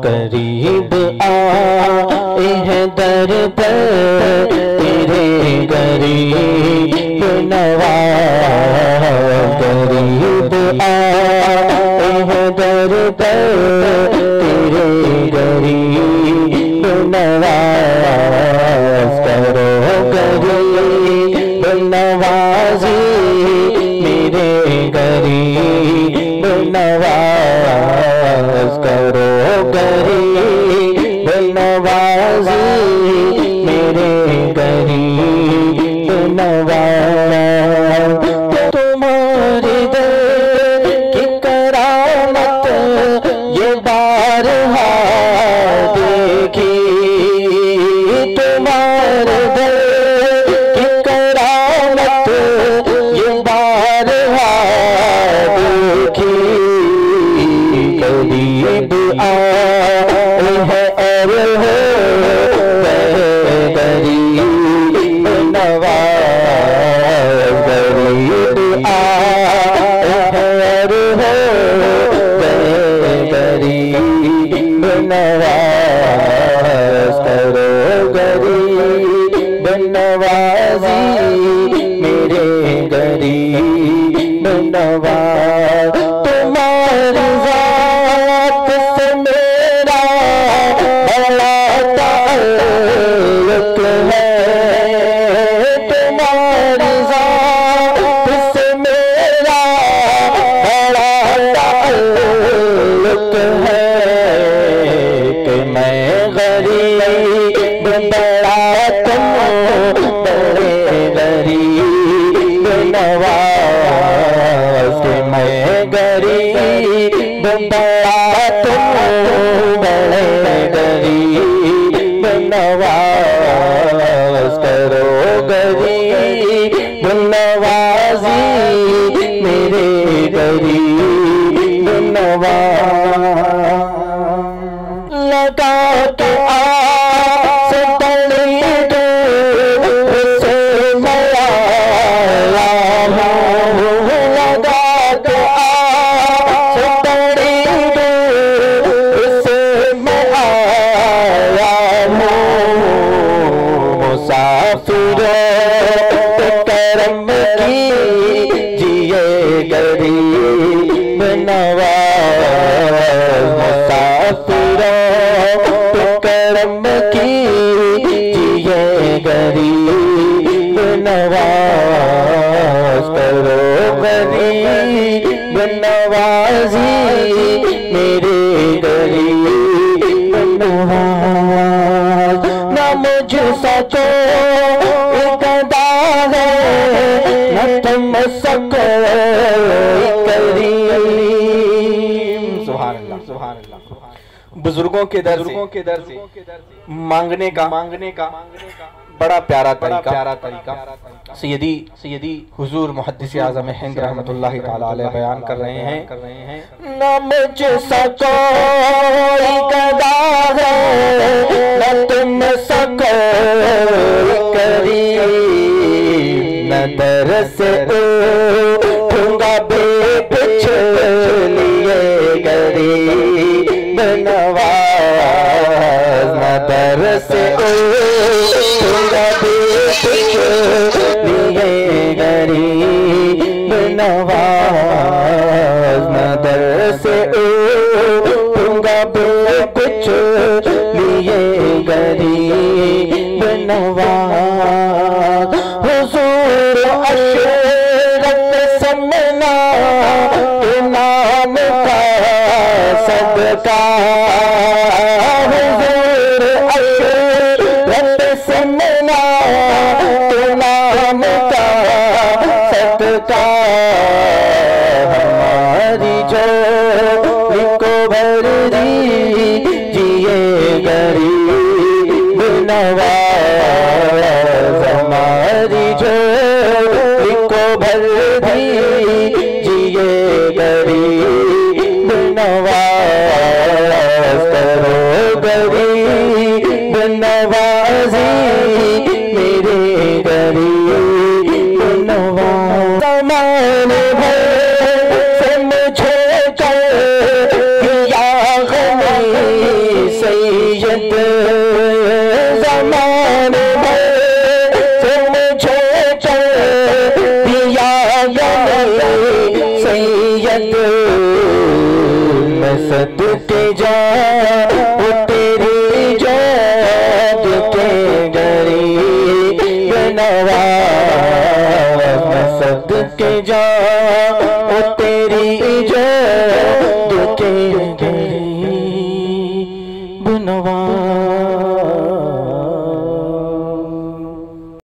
करीब आए हैं दर पर तेरे गरीब नवाज, करीब आए हैं दर पर तेरे गरीब नवाज। करो गरीब नवाजी मेरे गरीब नवाज, करो गरीब नवाजी मेरे गरीब नवाज। तुम्हारे दर की करामत ये बारहा देखी, तुम्हारे दर की करामत ये बारहा देखी। करीब आए हैं और हो गरीब नवाज, गरीब आए हैं और हो गरीब नवाज। करो गरीब नवाजी मेरे गरीब नवाज। तुम्हारी ज़ात से मेरा बड़ा ताल्लुक है, तुम्हारी ज़ात से मेरा बड़ा ताल्लुक है कि मैं गरीब बड़ा तुम बड़े गरीब नवाज, कि मैं गरीब बड़ा तुम बड़े गरीब नवाज। करो गरीब नवाजी मेरे गरीब नवाज। लगा के आस बड़ी दूर से मैं आया हूँ, लगा के आस बड़ी दूर से मैं आया हूँ। मुसाफिरों पे करम कीजिए गरीब नवाज, मुसाफिरों पे करम कीजिए गरीब नवाज। करो गरीब नवाजी मेरे गरीब नवाज। न मुझसा कोई गदा है न तुम सको करीम। सुभान अल्लाह, सुभान अल्लाह। बुजुर्गों के दर से मांगने का बड़ा प्यारा तरीका सैयदी हुजूर मुहद्दिस आज़म हिंद रहमतुल्लाहि तआला अलैह बयान कर रहे हैं। न मुझसा कोई गदा है न तुम सको करीम, न दर से उठूंगा बेबिछलिए गरीब नवाज, न दर से उठूंगा बेबिछलिए गरीब नवाज, न दर से उठूंगा बेबिछलिए गरीब नवाज। हुजूर अशरत समना के नाम का सदका, हुजूर अशरत समना के नाम का सदका। हमारी झोली को भर दीजिए गरीब नवाज, हमारी झोली को भर दीजिए गरीब नवाज। करो गरीब नवाजी मेरे गरीब नवाज। ज़माने भर से मुझे कर दिया गनी सैयद ज़मान भर से मुझे चल दिया गए सैयद, मैं सदके जाऊं तेरी जाद के गरीब नवाज़, मैं सदके जाऊं तेरी जाद के गरीब नवाज़।